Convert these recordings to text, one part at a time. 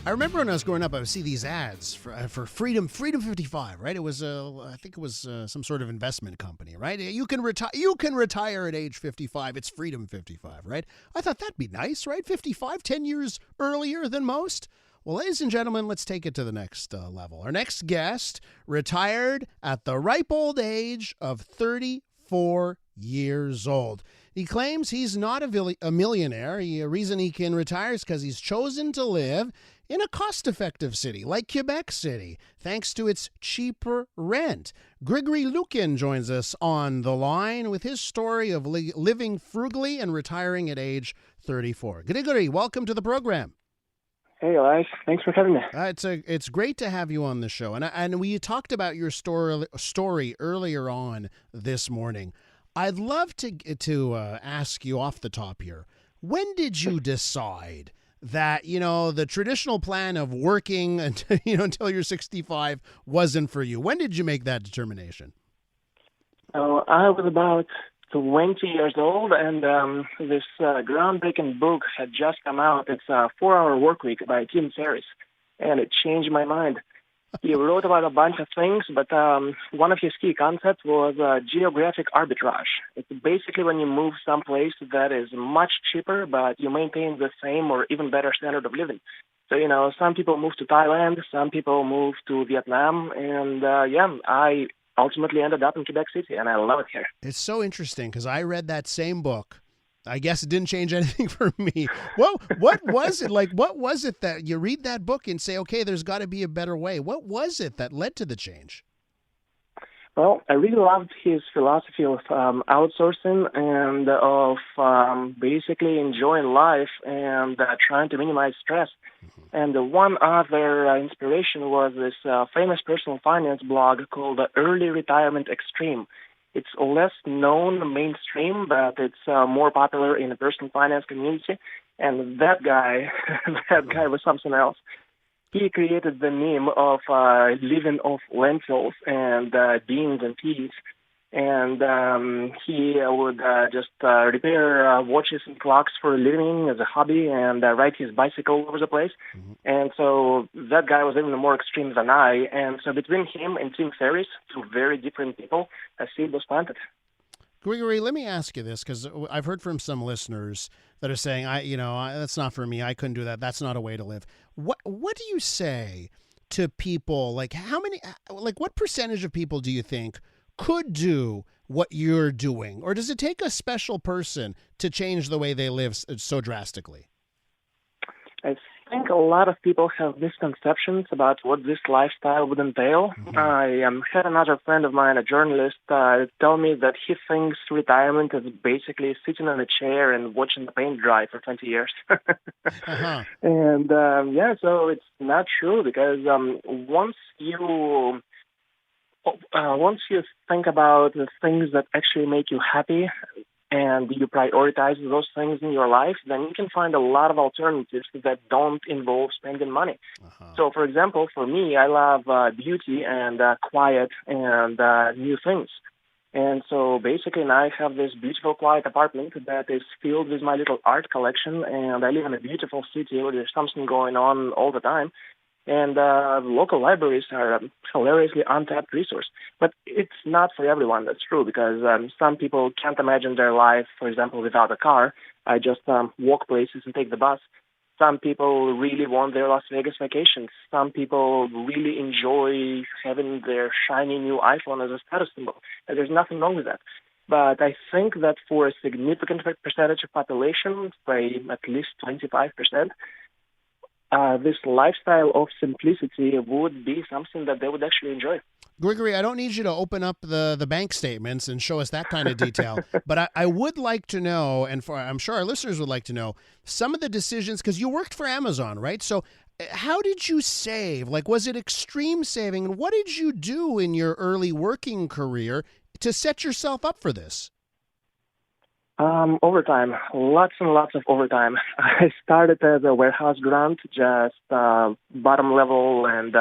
I remember when I was growing up, I would see these ads for Freedom 55, right? It was I think it was some sort of investment company, right? You can retire at age 55. It's Freedom 55, right? I thought that'd be nice, right? 55, 10 years earlier than most. Well, ladies and gentlemen, let's take it to the next level. Our next guest retired at the ripe old age of 34 years old. He claims he's not a millionaire. The reason he can retire is because he's chosen to live in a cost-effective city like Quebec City, thanks to its cheaper rent. Grigory Lukin joins us on the line with his story of living frugally and retiring at age 34. Grigory, welcome to the program. Hey, Elias. Thanks for having me. It's great to have you on the show. And we talked about your story earlier on this morning. I'd love to ask you off the top here. When did you decide that, the traditional plan of working until you're 65 wasn't for you? When did you make that determination? So I was about 20 years old, and this groundbreaking book had just come out. It's a 4-hour Work Week by Tim Ferriss, and it changed my mind. He wrote about a bunch of things, but one of his key concepts was geographic arbitrage. It's basically when you move someplace that is much cheaper, but you maintain the same or even better standard of living. So, some people move to Thailand, some people move to Vietnam, and I ultimately ended up in Quebec City, and I love it here. It's so interesting because I read that same book. I guess it didn't change anything for me. What was it like? What was it that you read that book and say, okay, there's got to be a better way? What was it that led to the change? Well, I really loved his philosophy of outsourcing and of basically enjoying life and trying to minimize stress. And the one other inspiration was this famous personal finance blog called Early Retirement Extreme. It's less known mainstream, but it's more popular in the personal finance community. And that guy, that guy was something else. He created the meme of living off lentils and beans and peas. And he would just repair watches and clocks for a living as a hobby and ride his bicycle all over the place. Mm-hmm. And so that guy was even more extreme than I. And so between him and Tim Ferriss, two very different people, a seed was planted. Grigory, let me ask you this, because I've heard from some listeners that are saying, that's not for me. I couldn't do that. That's not a way to live. What do you say to people? What percentage of people do you think could do what you're doing? Or does it take a special person to change the way they live so drastically? I think a lot of people have misconceptions about what this lifestyle would entail. Mm-hmm. I had another friend of mine, a journalist, tell me that he thinks retirement is basically sitting in a chair and watching the paint dry for 20 years. Uh-huh. And so it's not true because once you think about the things that actually make you happy and you prioritize those things in your life, then you can find a lot of alternatives that don't involve spending money. Uh-huh. So, for example, for me, I love beauty and quiet and new things. And so basically now I have this beautiful, quiet apartment that is filled with my little art collection, and I live in a beautiful city where there's something going on all the time. And local libraries are a hilariously untapped resource. But it's not for everyone, that's true, because some people can't imagine their life, for example, without a car. I just walk places and take the bus. Some people really want their Las Vegas vacations. Some people really enjoy having their shiny new iPhone as a status symbol. And there's nothing wrong with that. But I think that for a significant percentage of population, say at least 25%, this lifestyle of simplicity would be something that they would actually enjoy. Grigory, I don't need you to open up the bank statements and show us that kind of detail, but I would like to know, and I'm sure our listeners would like to know, some of the decisions, because you worked for Amazon, right? So how did you save? Was it extreme saving? And what did you do in your early working career to set yourself up for this? Overtime, lots and lots of overtime. I started as a warehouse grunt, just bottom level and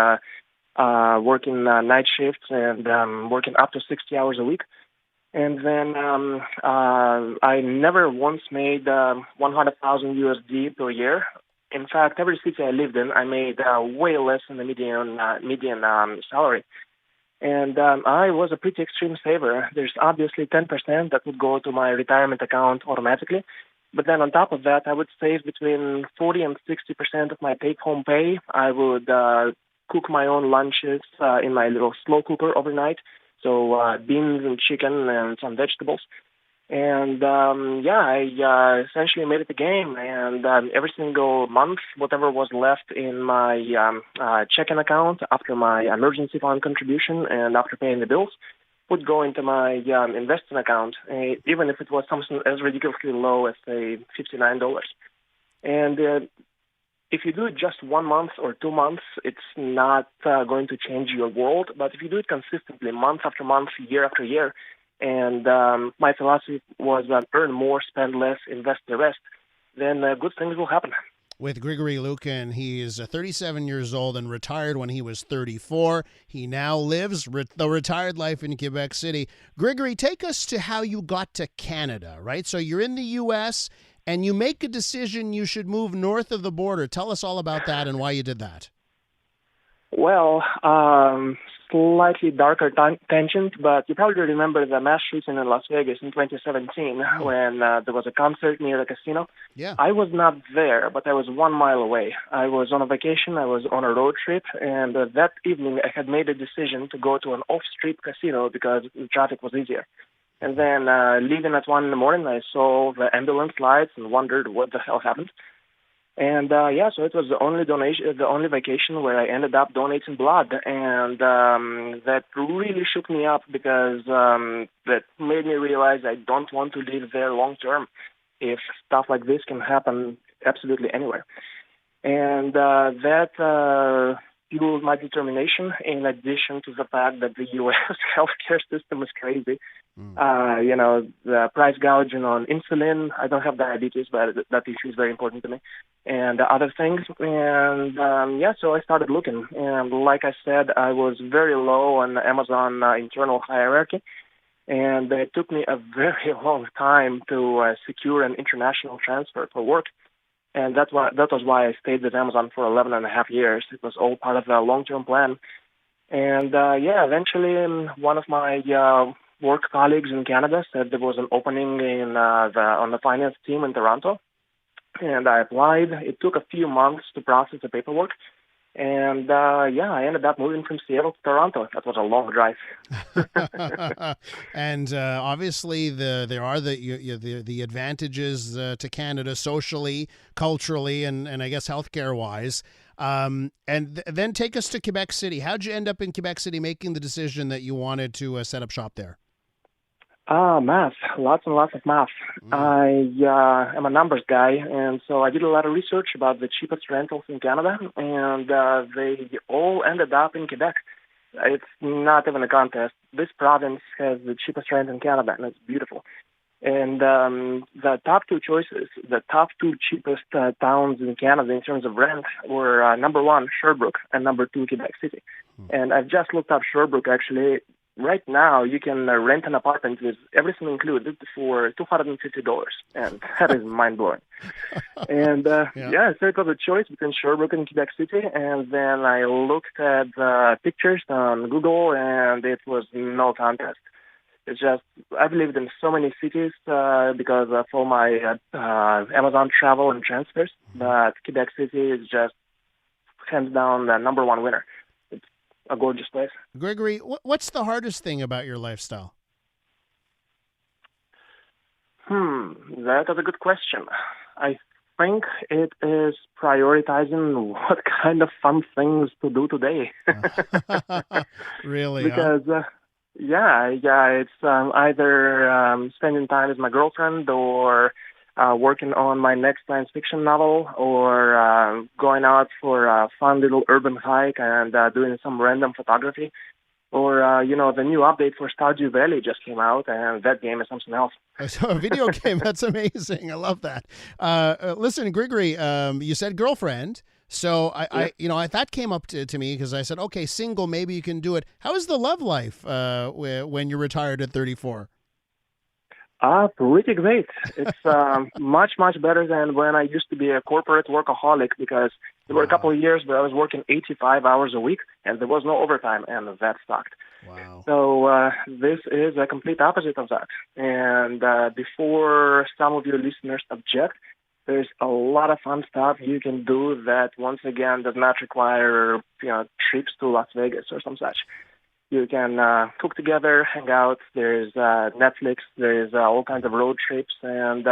working night shifts and working up to 60 hours a week. And then I never once made 100,000 USD per year. In fact, every city I lived in, I made way less than the median salary. And I was a pretty extreme saver. There's obviously 10% that would go to my retirement account automatically. But then on top of that, I would save between 40 and 60% of my take-home pay. I would cook my own lunches in my little slow cooker overnight. So beans and chicken and some vegetables. And I essentially made it a game. And every single month, whatever was left in my checking account after my emergency fund contribution and after paying the bills would go into my investing account, even if it was something as ridiculously low as, say, $59. And if you do it just 1 month or 2 months, it's not going to change your world. But if you do it consistently, month after month, year after year, and my philosophy was earn more, spend less, invest the rest, then good things will happen. With Grigory Lukin, he is 37 years old and retired when he was 34. He now lives the retired life in Quebec City. Grigory, take us to how you got to Canada, right? So you're in the U.S., and you make a decision you should move north of the border. Tell us all about that and why you did that. Well, slightly darker tangent, but you probably remember the mass shooting in Las Vegas in 2017 when there was a concert near the casino. Yeah. I was not there, but I was 1 mile away. I was on a vacation. I was on a road trip, and that evening I had made a decision to go to an off-street casino because the traffic was easier. And then leaving at 1 in the morning, I saw the ambulance lights and wondered what the hell happened. And so it was the only vacation where I ended up donating blood, and that really shook me up because that made me realize I don't want to live there long term if stuff like this can happen absolutely anywhere. And that fueled my determination, in addition to the fact that the U.S. healthcare system is crazy. The price gouging on insulin. I don't have diabetes, but that issue is very important to me, and other things. And so I started looking. And like I said, I was very low on the Amazon internal hierarchy, and it took me a very long time to secure an international transfer for work. And that was why I stayed with Amazon for 11 and a half years. It was all part of a long-term plan. And eventually one of my work colleagues in Canada said there was an opening on the finance team in Toronto. And I applied. It took a few months to process the paperwork. And I ended up moving from Seattle to Toronto. That was a long drive. And obviously, there are the advantages to Canada socially, culturally, and I guess healthcare wise. Then take us to Quebec City. How'd you end up in Quebec City, making the decision that you wanted to set up shop there? Math. Lots and lots of math. I am a numbers guy, and so I did a lot of research about the cheapest rentals in Canada, and they all ended up in Quebec. It's not even a contest. This province has the cheapest rent in Canada, and it's beautiful. And the top two choices, the top two cheapest towns in Canada in terms of rent were number one, Sherbrooke, and number two, Quebec City. And I've just looked up Sherbrooke, actually. Right now, you can rent an apartment with everything included for $250, and that is mind-blowing. And so it was a choice between Sherbrooke and Quebec City, and then I looked at pictures on Google, and it was no contest. It's just, I've lived in so many cities because of all my Amazon travel and transfers, but Quebec City is just hands down the number one winner. A gorgeous place. Grigory, what's the hardest thing about your lifestyle? That is a good question. I think it is prioritizing what kind of fun things to do today. Really? Because, it's either spending time with my girlfriend or working on my next science fiction novel, or going out for a fun little urban hike and doing some random photography, or the new update for Stardew Valley just came out, and that game is something else. So a video game, that's amazing. I love that. Listen, Grigory, you said girlfriend. So I that came up to me because I said, okay, single, maybe you can do it. How is the love life when you're retired at 34? Pretty great. It's much, much better than when I used to be a corporate workaholic, because there were a couple of years where I was working 85 hours a week and there was no overtime, and that sucked. Wow. So this is a complete opposite of that. And before some of your listeners object, there's a lot of fun stuff you can do that, once again, does not require trips to Las Vegas or some such. You can cook together, hang out. There's Netflix. There's all kinds of road trips. And,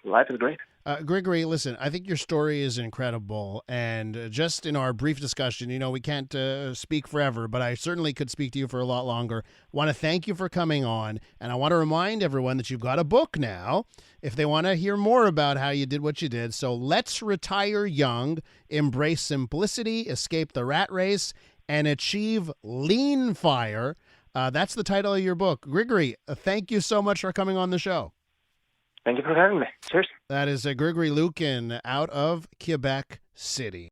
life is great. Grigory, listen, I think your story is incredible. And just in our brief discussion, we can't speak forever, but I certainly could speak to you for a lot longer. I want to thank you for coming on. And I want to remind everyone that you've got a book now if they want to hear more about how you did what you did. So Let's Retire Young, Embrace Simplicity, Escape the Rat Race, and Achieve Lean Fire. That's the title of your book. Grigory, thank you so much for coming on the show. Thank you for having me. Cheers. That is Grigory Lukin out of Quebec City.